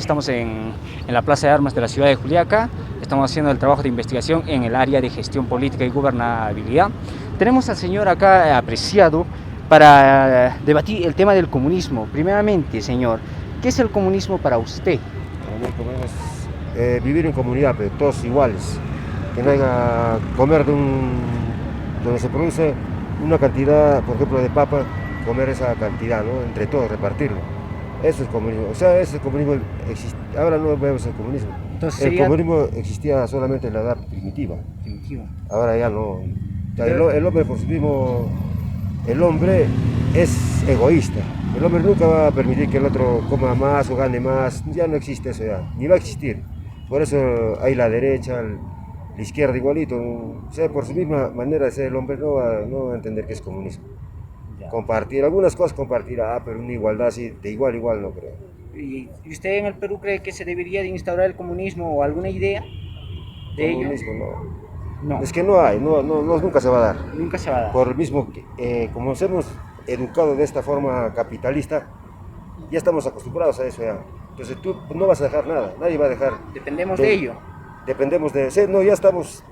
Estamos en la Plaza de Armas de la ciudad de Juliaca. Estamos haciendo el trabajo de investigación en el área de gestión política y gobernabilidad. Tenemos al señor acá apreciado para debatir el tema del comunismo. Primeramente, señor, ¿qué es el comunismo para usted? Para mí, vivir en comunidad, pero todos iguales. Que no haya comer donde se produce una cantidad, por ejemplo, de papa, comer esa cantidad, ¿no? Entre todos, repartirlo. Eso es comunismo. O sea, ese comunismo existe. Ahora no vemos el comunismo. Entonces El sería comunismo existía solamente en la edad primitiva. primitivo. Ahora ya no. O sea, el hombre por sí mismo, el hombre es egoísta. El hombre nunca va a permitir que el otro coma más o gane más. Ya no existe eso ya, ni va a existir. Por eso hay la derecha, la izquierda igualito. O sea, por su misma manera de ser el hombre no va a entender que es comunismo. Ya. Compartir, algunas cosas compartirá, pero una igualdad así, de igual a igual no creo. ¿Y usted en el Perú cree que se debería de instaurar el comunismo o alguna idea de ello? Comunismo no. No, Es que no hay, nunca se va a dar. nunca se va a dar. Por el mismo que, como nos hemos educado de esta forma capitalista, ya estamos acostumbrados a eso ya. Entonces tú no vas a dejar nada, nadie va a dejar. Dependemos de ello. Dependemos de, sí, no, ya estamos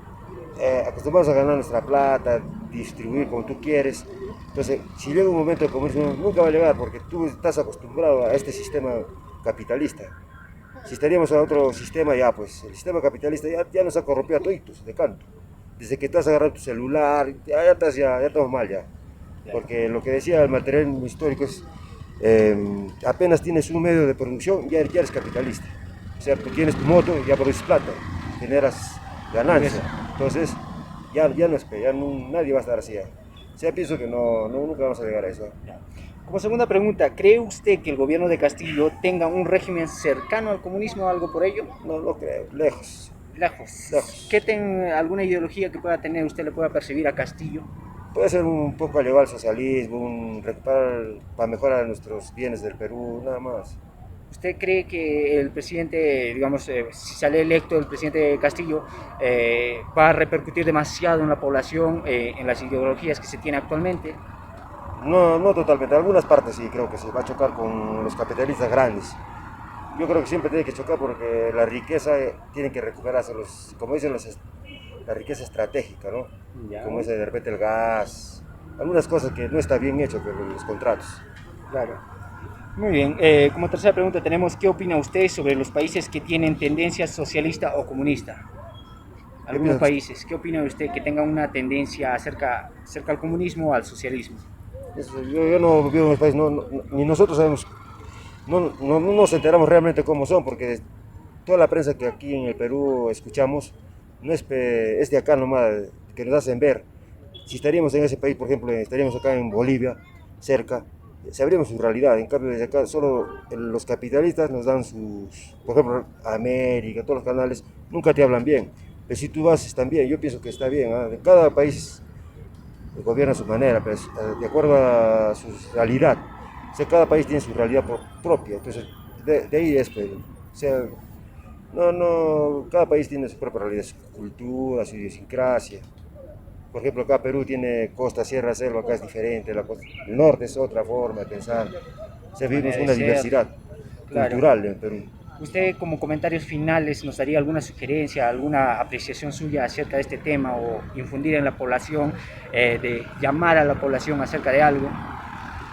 acostumbrados a ganar nuestra plata, distribuir como tú quieres. Entonces, si llega un momento de comunismo, nunca va a llegar porque tú estás acostumbrado a este sistema capitalista. Si estaríamos a otro sistema, ya pues, el sistema capitalista ya nos ha corrompido a toditos, de canto. Desde que estás agarrando tu celular, ya estamos mal ya. Porque lo que decía el materialismo histórico es, apenas tienes un medio de producción, ya eres capitalista. O sea, tú tienes tu moto, ya produces plata, generas ganancia. Entonces, ya no es, nadie va a estar así ya. O sea, pienso que nunca vamos a llegar a eso. Como segunda pregunta, ¿cree usted que el gobierno de Castillo tenga un régimen cercano al comunismo o algo por ello? No creo, lejos. Lejos. ¿Alguna ideología que pueda tener usted le pueda percibir a Castillo? Puede ser un poco llevar al socialismo, recuperar para mejorar nuestros bienes del Perú, nada más. ¿Usted cree que el presidente, digamos, si sale electo el presidente Castillo, va a repercutir demasiado en la población, en las ideologías que se tiene actualmente? No totalmente, algunas partes sí creo que se va a chocar con los capitalistas grandes. Yo creo que siempre tiene que chocar porque la riqueza tiene que recuperarse, como dicen la riqueza estratégica, ¿no? Ya. Como es de repente el gas, algunas cosas que no está bien hecho con los contratos. Claro. Muy bien. Como tercera pregunta tenemos, ¿qué opina usted sobre los países que tienen tendencia socialista o comunista? Algunos países. ¿Qué opina usted que tengan una tendencia cerca al comunismo o al socialismo? Yo no vivo en el país, ni nosotros sabemos, no nos enteramos realmente cómo son, porque toda la prensa que aquí en el Perú escuchamos no es de acá nomás, que nos hacen ver. Si estaríamos en ese país, por ejemplo, estaríamos acá en Bolivia, cerca, sabríamos su realidad. En cambio, desde acá solo los capitalistas nos dan por ejemplo, América, todos los canales, nunca te hablan bien. Pero si tú vas, están bien, yo pienso que está bien. ¿Ah? Cada país gobierna a su manera, pues, de acuerdo a su realidad. O sea, cada país tiene su realidad propia, entonces de ahí es, pues, o sea, cada país tiene su propia realidad, su cultura, su idiosincrasia. Por ejemplo, acá Perú tiene costa, sierra, selva, acá es diferente, el norte es otra forma de pensar. O sea, vivimos una diversidad cultural en Perú. ¿Usted como comentarios finales nos daría alguna sugerencia, alguna apreciación suya acerca de este tema o infundir en la población, de llamar a la población acerca de algo?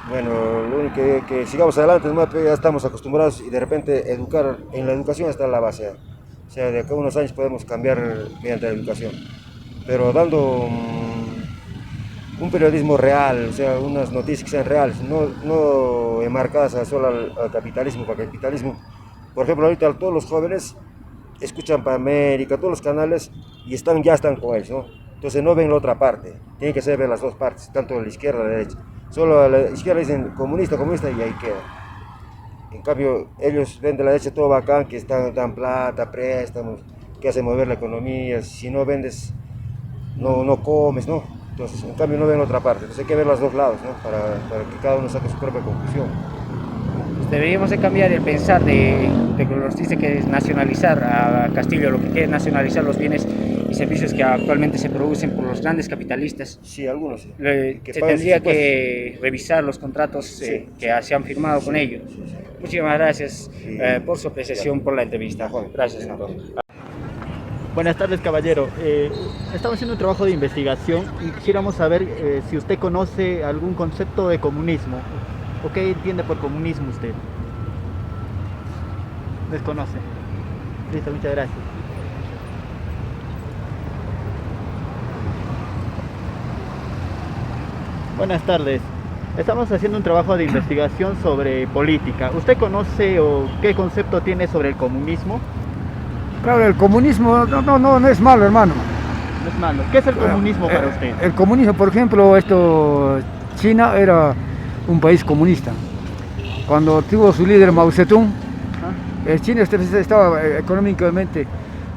Bueno, lo único que sigamos adelante, nomás, ya estamos acostumbrados y de repente en la educación está la base. O sea, de acá a unos años podemos cambiar mediante la educación, pero dando un periodismo real, o sea, unas noticias que sean reales, no enmarcadas solo al capitalismo, para el capitalismo. Por ejemplo, ahorita todos los jóvenes escuchan para América, todos los canales, y ya están con ellos, ¿no? Entonces no ven la otra parte, tienen que saber ver las dos partes, tanto la izquierda y la derecha. Solo a la izquierda dicen comunista, comunista, y ahí queda. En cambio, ellos ven de la derecha todo bacán, que dan plata, préstamos, que hacen mover la economía. Si no vendes, no comes, ¿no? Entonces, en cambio, no ven la otra parte. Entonces hay que ver los dos lados, ¿no? Para que cada uno saque su propia conclusión. Deberíamos de cambiar el pensar de que nos dice que es nacionalizar a Castillo, lo que quiere es nacionalizar los bienes y servicios que actualmente se producen por los grandes capitalistas. Sí, algunos sí. Se tendría que revisar los contratos que se han firmado con ellos. Muchísimas gracias Sí. por su apreciación, por la entrevista. Juan. Gracias, doctor. Buenas tardes, caballero. Estamos haciendo un trabajo de investigación y quisiéramos saber si usted conoce algún concepto de comunismo o qué entiende por comunismo usted. Desconoce. Listo, muchas gracias. Buenas tardes. Estamos haciendo un trabajo de investigación sobre política. ¿Usted conoce o qué concepto tiene sobre el comunismo? Claro, el comunismo no es malo, hermano. No es malo. ¿Qué es el comunismo para usted? El comunismo, por ejemplo, China era un país comunista. Cuando tuvo su líder Mao Zedong, ¿Ah? China estaba económicamente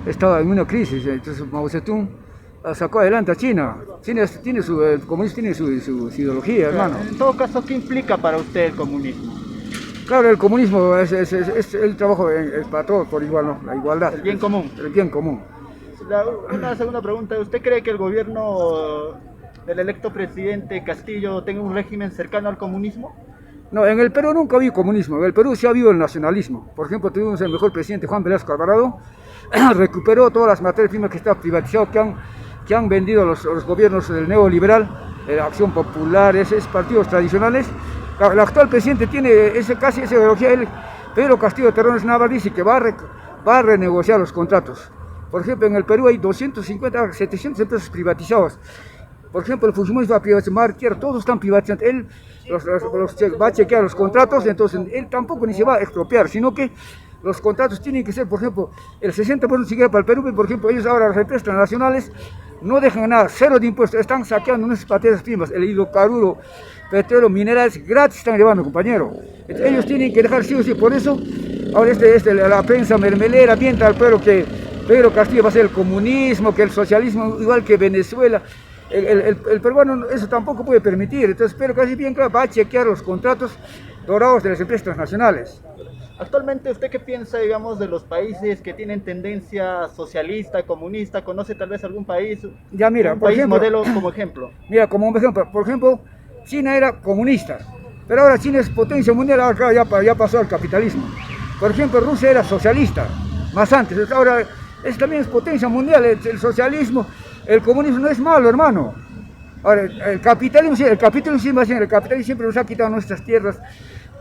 en una crisis. Entonces Mao Zedong sacó adelante a China. El comunismo tiene su ideología, hermano. En todo caso, ¿qué implica para usted el comunismo? Claro, el comunismo es el trabajo para todos por igual, ¿no? La igualdad. El bien común. El bien común. Una segunda pregunta, ¿usted cree que el gobierno del electo presidente Castillo tenga un régimen cercano al comunismo? No, en el Perú nunca había comunismo, en el Perú sí ha habido el nacionalismo. Por ejemplo, tuvimos el mejor presidente Juan Velasco Alvarado, recuperó todas las materias primas que estaban privatizadas, que han vendido los gobiernos del neoliberal, la Acción Popular, esos partidos tradicionales. El actual presidente tiene casi esa ideología. Pedro Castillo Terrones Navarro dice que va a renegociar los contratos. Por ejemplo, en el Perú hay 250, 700 empresas privatizadas. Por ejemplo, el Fujimori va a privatizar tierra, todos están privatizando. Él va a chequear los contratos, entonces él tampoco ni se va a expropiar, sino que los contratos tienen que ser, por ejemplo, el 60% siquiera para el Perú, por ejemplo, ellos ahora, las empresas transnacionales, no dejan nada, cero de impuestos, están saqueando nuestras materias primas, el hidrocarburo, petróleo, minerales, gratis están llevando, compañero. Entonces, ellos tienen que dejar sí o sí, por eso, ahora la prensa mermelera mienta al pueblo que Pedro Castillo va a ser el comunismo, que el socialismo, igual que Venezuela. El peruano eso tampoco puede permitir, entonces Pedro Castillo bien claro va a chequear los contratos dorados de las empresas transnacionales. Actualmente, ¿usted qué piensa, digamos, de los países que tienen tendencia socialista, comunista? ¿Conoce tal vez algún país? Ya mira, un por país ejemplo, modelo como ejemplo. Mira, como un ejemplo, por ejemplo, China era comunista, pero ahora China es potencia mundial, ahora ya pasó al capitalismo. Por ejemplo, Rusia era socialista, más antes, ahora también es potencia mundial, el socialismo, el comunismo no es malo, hermano. Ahora, el capitalismo siempre nos ha quitado nuestras tierras,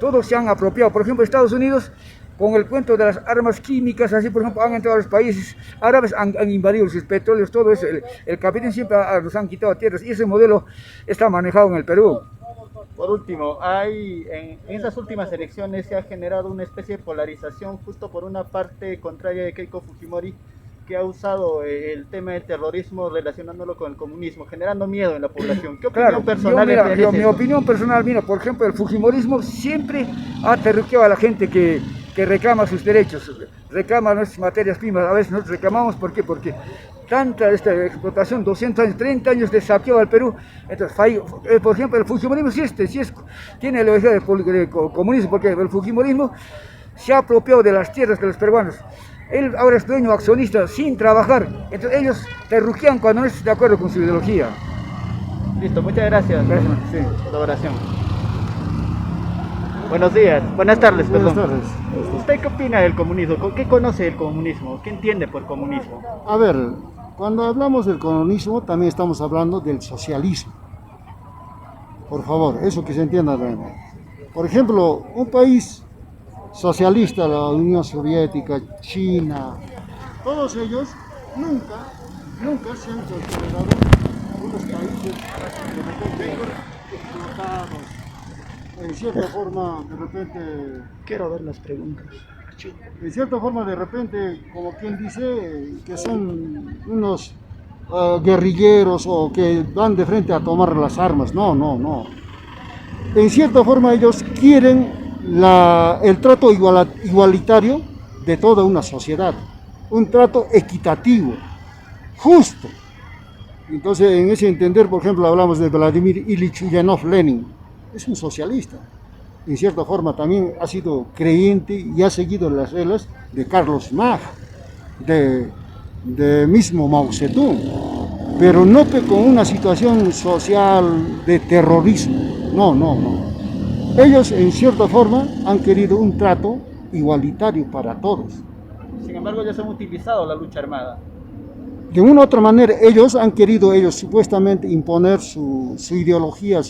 todos se han apropiado. Por ejemplo, Estados Unidos, con el cuento de las armas químicas, así por ejemplo, han entrado a los países árabes, han invadido sus petróleos, todo eso. El capitalismo siempre nos han quitado tierras y ese modelo está manejado en el Perú. Por último, en esas últimas elecciones se ha generado una especie de polarización justo por una parte contraria de Keiko Fujimori, que ha usado el tema del terrorismo relacionándolo con el comunismo, generando miedo en la población. ¿Qué opinión personal es mi opinión personal, mira, por ejemplo, el Fujimorismo siempre ha terruqueado a la gente que reclama sus derechos, reclama nuestras materias primas. A veces nosotros reclamamos, ¿por qué? Porque tanta explotación, 200 años, 30 años de saqueo al Perú. Entonces, por ejemplo, el Fujimorismo tiene la idea de comunismo, porque el Fujimorismo se ha apropiado de las tierras de los peruanos. Él ahora es dueño accionista sin trabajar, entonces ellos terruquean cuando no están de acuerdo con su ideología. Listo, muchas gracias. Gracias, sí. La oración. Buenos días, buenas tardes, perdón. Buenas tardes. ¿Usted qué opina del comunismo? ¿Qué conoce del comunismo? ¿Qué entiende por comunismo? A ver, cuando hablamos del comunismo también estamos hablando del socialismo. Por favor, eso que se entienda realmente. Por ejemplo, un país socialista, la Unión Soviética, China, todos ellos nunca se han considerado unos países de repente explotados. En cierta forma, de repente... Quiero ver las preguntas. En cierta forma, de repente, como quien dice, que son unos guerrilleros o que van de frente a tomar las armas. No. En cierta forma, ellos quieren el trato igualitario de toda una sociedad, un trato equitativo, justo. Entonces, en ese entender, por ejemplo, hablamos de Vladimir Ilich Ulyanov Lenin, es un socialista. En cierta forma también ha sido creyente y ha seguido las reglas de Carlos Marx, de mismo Mao Zedong, pero no con una situación social de terrorismo. No. Ellos en cierta forma han querido un trato igualitario para todos. Sin embargo, ellos han utilizado la lucha armada. De una u otra manera, ellos han querido supuestamente imponer su ideología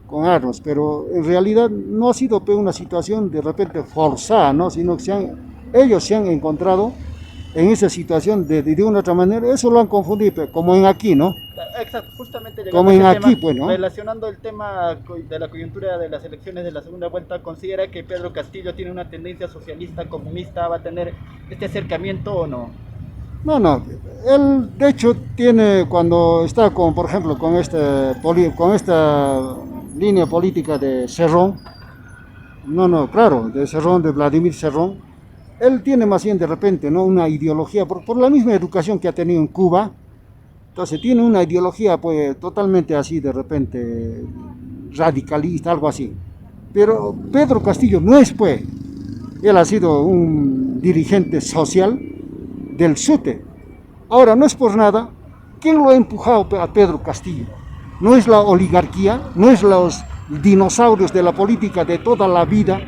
con armas, pero en realidad no ha sido una situación de repente forzada, ¿no? Sino que ellos se han encontrado en esa situación de una u otra manera, eso lo han confundido, como en aquí, ¿no? Exacto, justamente como en aquí, pues, ¿no? Relacionando el tema de la coyuntura de las elecciones de la segunda vuelta, ¿considera que Pedro Castillo tiene una tendencia socialista, comunista, va a tener este acercamiento o no? No, él de hecho tiene, cuando está con, por ejemplo, con esta línea política de Cerrón, claro, de Cerrón, de Vladimir Cerrón, él tiene más bien de repente, ¿no?, una ideología, por la misma educación que ha tenido en Cuba, entonces tiene una ideología pues totalmente así de repente radicalista, algo así. Pero Pedro Castillo no es, pues, él ha sido un dirigente social del SUTE. Ahora, no es por nada, ¿quién lo ha empujado a Pedro Castillo? No es la oligarquía, no es los dinosaurios de la política de toda la vida,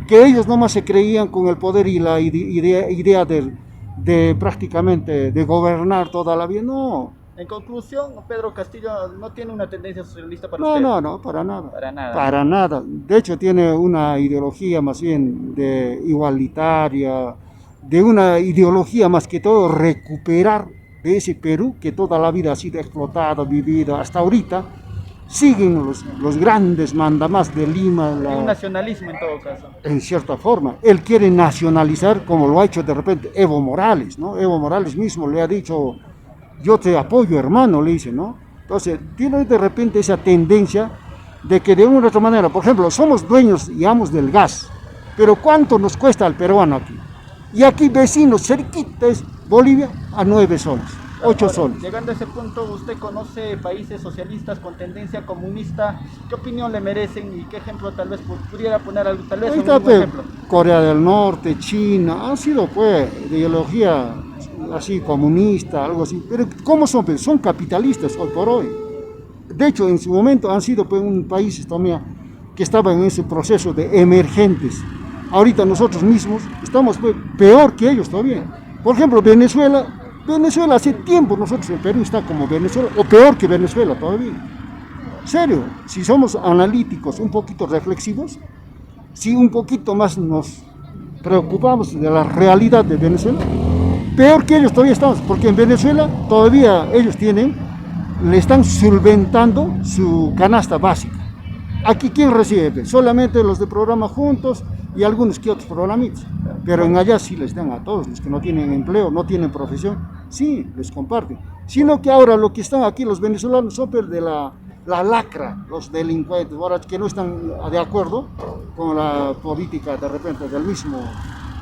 que ellos nomás se creían con el poder y la idea de prácticamente de gobernar toda la vida, no. En conclusión, Pedro Castillo no tiene una tendencia socialista para usted. No, para nada. Para nada. Para nada. De hecho, tiene una ideología más bien de igualitaria, de una ideología más que todo recuperar de ese Perú que toda la vida ha sido explotado, vivido, hasta ahorita. Siguen los grandes mandamás de Lima. Un nacionalismo en todo caso. En cierta forma. Él quiere nacionalizar como lo ha hecho de repente Evo Morales, ¿no? Evo Morales mismo le ha dicho: yo te apoyo, hermano, le dice, ¿no? Entonces, tiene de repente esa tendencia de que de una u otra manera, por ejemplo, somos dueños y amos del gas, pero ¿cuánto nos cuesta al peruano aquí? Y aquí vecinos, cerquita es Bolivia, a 9 soles, 8 soles. Llegando a ese punto, ¿usted conoce países socialistas con tendencia comunista? ¿Qué opinión le merecen y qué ejemplo tal vez pudiera poner tal vez Ahí un está, pues, ejemplo? Corea del Norte, China, han sido pues de ideología así comunista, algo así, pero ¿cómo son? Pues son capitalistas hoy por hoy. De hecho, en su momento han sido pues un país todavía que estaba en ese proceso de emergentes. Ahorita nosotros mismos estamos pues peor que ellos todavía. Por ejemplo, Venezuela hace tiempo nosotros en Perú está como Venezuela, o peor que Venezuela todavía. Serio, si somos analíticos, un poquito reflexivos, si un poquito más nos preocupamos de la realidad de Venezuela, peor que ellos todavía estamos, porque en Venezuela todavía ellos le están solventando su canasta básica. Aquí, ¿quién recibe? Solamente los de programa Juntos y algunos que otros programitas. Pero en allá sí les dan a todos, los que no tienen empleo, no tienen profesión, sí, les comparten. Sino que ahora lo que están aquí los venezolanos son de la lacra, los delincuentes, ahora que no están de acuerdo con la política de repente del mismo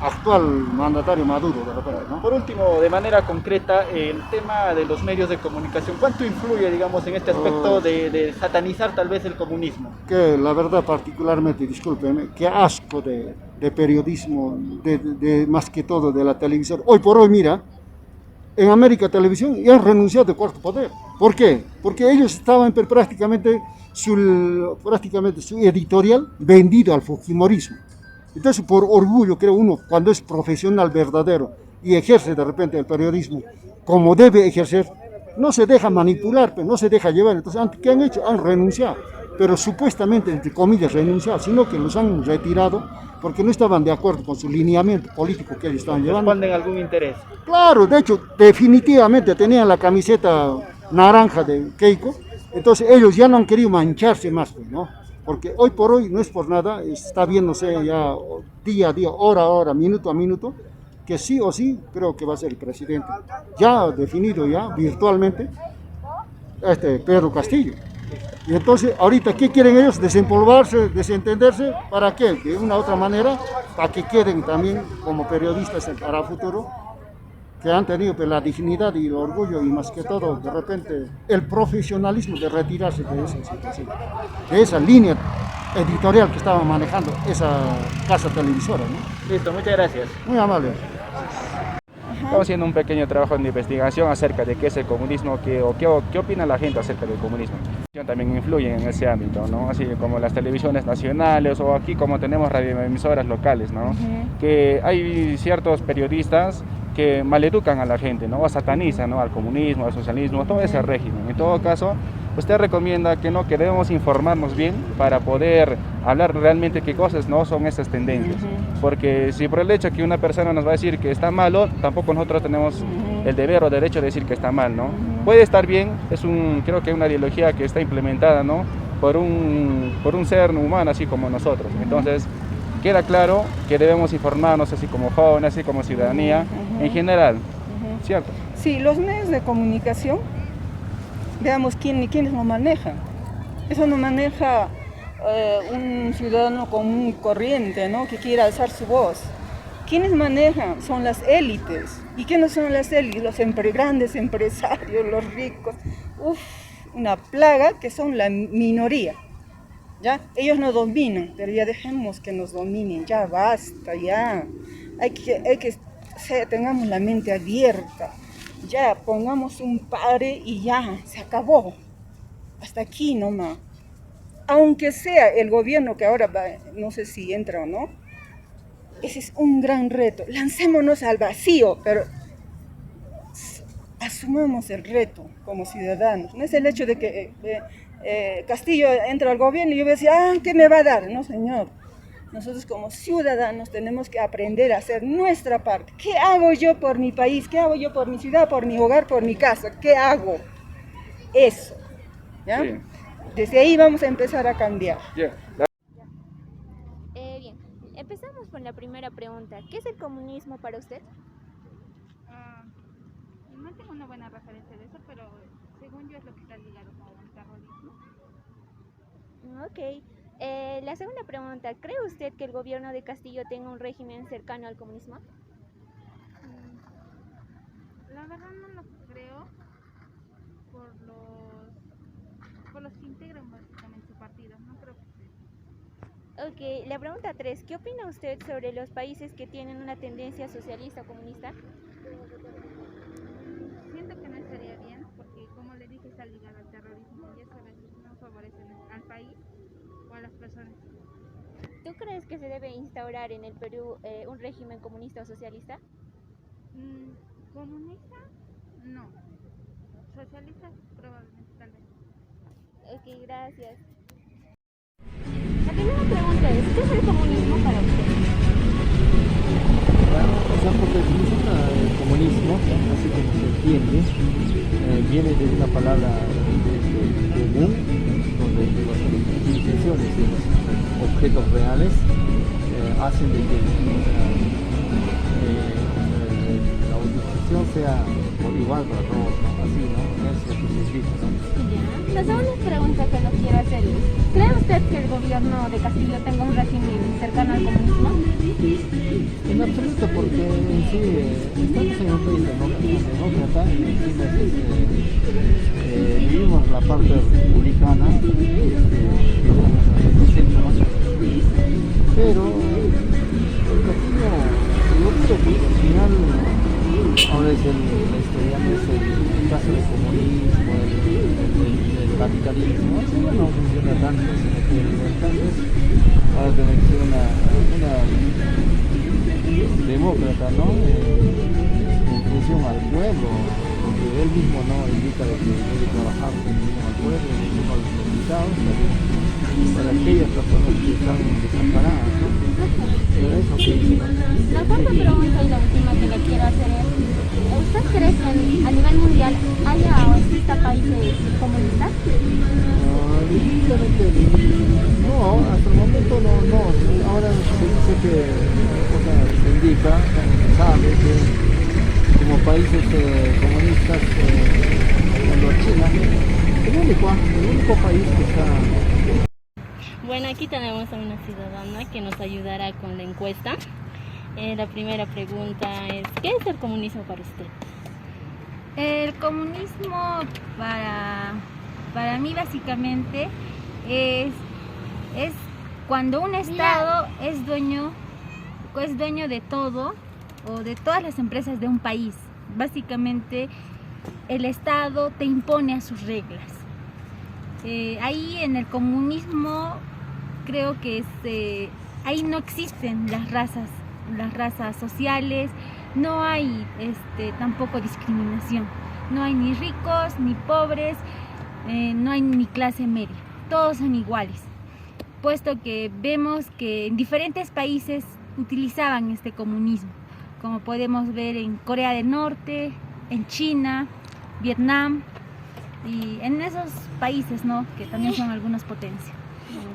actual mandatario Maduro, de repente, ¿no? Por último, de manera concreta, el tema de los medios de comunicación, ¿cuánto influye, digamos, en este aspecto de satanizar tal vez el comunismo? Que la verdad, particularmente, discúlpeme, qué asco de periodismo, de más que todo de la televisión. Hoy por hoy, mira, en América Televisión ya han renunciado de Cuarto Poder. ¿Por qué? Porque ellos estaban prácticamente su editorial vendido al fujimorismo. Entonces, por orgullo, creo uno, cuando es profesional verdadero y ejerce de repente el periodismo como debe ejercer, no se deja manipular, no se deja llevar. Entonces, ¿qué han hecho? Han renunciado, pero supuestamente, entre comillas, renunciado, sino que los han retirado porque no estaban de acuerdo con su lineamiento político que ellos estaban llevando. ¿Responden algún interés? Claro, de hecho, definitivamente tenían la camiseta naranja de Keiko, entonces ellos ya no han querido mancharse más, ¿no? Porque hoy por hoy, no es por nada, está viéndose ya día a día, hora a hora, minuto a minuto, que sí o sí creo que va a ser el presidente. Ya definido ya virtualmente, Pedro Castillo. Y entonces, ahorita, ¿qué quieren ellos? Desempolvarse, desentenderse, ¿para qué? De una u otra manera, para que queden también como periodistas para el futuro, que han tenido pues, la dignidad y el orgullo y más que todo, de repente, el profesionalismo de retirarse de esa situación, de esa línea editorial que estaba manejando esa casa televisora, ¿no? Listo, muchas gracias. Muy amable. Ajá. Estamos haciendo un pequeño trabajo de investigación acerca de qué es el comunismo, qué opina la gente acerca del comunismo. También influyen en ese ámbito, ¿no? Así como las televisiones nacionales o aquí como tenemos radioemisoras locales, ¿no? Que hay ciertos periodistas que maleducan a la gente, ¿no? O satanizan, ¿no? Al comunismo, al socialismo, todo ese régimen. En todo caso, usted recomienda que no, que debemos informarnos bien para poder hablar realmente qué cosas no son esas tendencias. Porque si por el hecho que una persona nos va a decir que está malo, tampoco nosotros tenemos el deber o derecho de decir que está mal, ¿no? Puede estar bien, creo que una ideología que está implementada, ¿no? por un ser humano así como nosotros. Entonces, queda claro que debemos informarnos así como jóvenes, así como ciudadanía en general, ¿cierto? Sí, los medios de comunicación, veamos quiénes lo manejan. Eso no maneja un ciudadano común y corriente, ¿no? Que quiera alzar su voz. ¿Quiénes manejan? Son las élites. ¿Y quiénes son las élites? Los grandes empresarios, los ricos. Una plaga que son la minoría. ¿Ya? Ellos nos dominan, pero ya dejemos que nos dominen, ya basta, ya. Hay que tengamos la mente abierta, ya pongamos un pare y ya, se acabó. Hasta aquí nomás. Aunque sea el gobierno que ahora va, no sé si entra o no, ese es un gran reto. Lancémonos al vacío, pero asumamos el reto como ciudadanos. No es el hecho de que Castillo entra al gobierno y yo voy a decir, ¿qué me va a dar? No, señor. Nosotros como ciudadanos tenemos que aprender a hacer nuestra parte. ¿Qué hago yo por mi país? ¿Qué hago yo por mi ciudad, por mi hogar, por mi casa? ¿Qué hago? Eso. ¿Ya? Sí. Desde ahí vamos a empezar a cambiar. Yeah. Bien, empezamos con la primera pregunta. ¿Qué es el comunismo para usted? No tengo una buena referencia de eso, pero según yo es lo que está ligado con el terrorismo. Ok. La segunda pregunta, ¿cree usted que el gobierno de Castillo tenga un régimen cercano al comunismo? La verdad no lo creo por los que integran básicamente su partido, no creo que sea. Ok, la pregunta 3, ¿qué opina usted sobre los países que tienen una tendencia socialista o comunista? Siento que no estaría bien porque, como le dije, está ligado al terrorismo y eso a veces no favorece al país o a las personas. ¿Tú crees que se debe instaurar en el Perú un régimen comunista o socialista? ¿Comunista? No. Socialista probablemente, tal vez. Ok, gracias. La primera pregunta es, ¿qué es el comunismo para usted? Por definición, el comunismo, así como se entiende, viene de una palabra común, donde las intenciones de los objetos reales hacen de que la organización sea igual para todos, ¿no? Así, ¿no? Es lo que significa, ¿no? La segunda pregunta que nos quiero hacer es, ¿cree usted que el gobierno de Castillo tenga un régimen cercano al comunismo? En absoluto, porque en sí estamos en un país demócrata y encima vivimos la parte republicana, pero el Castillo, yo creo que al final ahora es el caso del comunismo, del capitalismo, así no funciona tanto, sino que entonces ahora tiene que ser una demócrata, ¿no? En función al pueblo, porque él mismo no indica de que debe trabajar en función al pueblo, en función a los necesitados, para aquellas personas que están desamparadas, ¿no? Pero eso que dice, ¿no? La cuarta pregunta y la última que le quiero hacer es, ¿usted cree que a nivel mundial haya o exista países comunistas? No, hasta el momento no. Ahora se dice que se indica, se sabe que como países comunistas, como China, el único país que está. Bueno, aquí tenemos a una ciudadana que nos ayudará con la encuesta. La primera pregunta es, ¿qué es el comunismo para usted? El comunismo para mí básicamente es cuando un Estado es dueño de todo o de todas las empresas de un país. Básicamente el Estado te impone a sus reglas. Ahí en el comunismo creo que ahí no existen las razas sociales, no hay tampoco discriminación, no hay ni ricos ni pobres, no hay ni clase media, todos son iguales, puesto que vemos que en diferentes países utilizaban este comunismo, como podemos ver en Corea del Norte, en China, Vietnam y en esos países, ¿no?, que también son algunas potencias.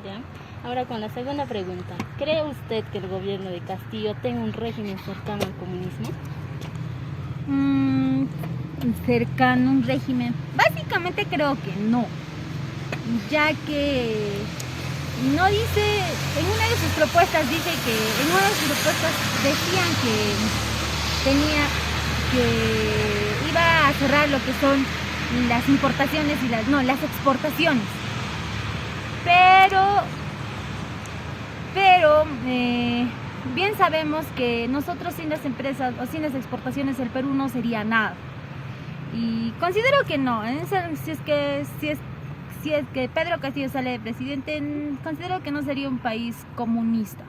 Ya. Ahora con la segunda pregunta, ¿cree usted que el gobierno de Castillo tenga un régimen cercano al comunismo? Cercano a un régimen, básicamente creo que no, ya que no dice, en una de sus propuestas dice que, en una de sus propuestas decían que iba a cerrar lo que son las importaciones y las exportaciones, pero bien sabemos que nosotros sin las empresas o sin las exportaciones el Perú no sería nada. Y considero que no, si es que Pedro Castillo sale de presidente, considero que no sería un país comunista.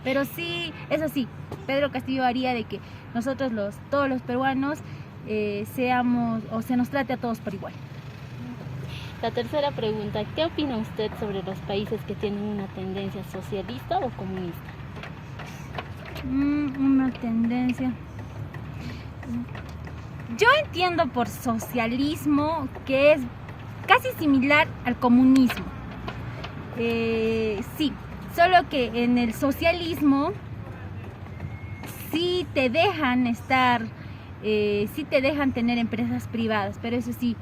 Pero sí, eso sí, Pedro Castillo haría de que nosotros todos los peruanos seamos, o se nos trate a todos por igual. La tercera pregunta, ¿qué opina usted sobre los países que tienen una tendencia socialista o comunista? Una tendencia... Yo entiendo por socialismo que es casi similar al comunismo. Sí, solo que en el socialismo sí te dejan sí te dejan tener empresas privadas, pero eso sí,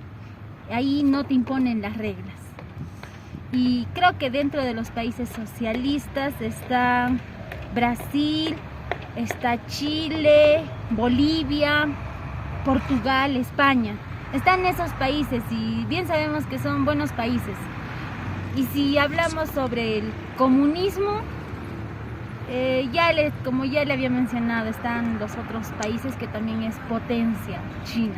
ahí no te imponen las reglas. Y creo que dentro de los países socialistas está Brasil, está Chile, Bolivia, Portugal, España. Están esos países y bien sabemos que son buenos países. Y si hablamos sobre el comunismo, como ya le había mencionado, están los otros países que también es potencia, China.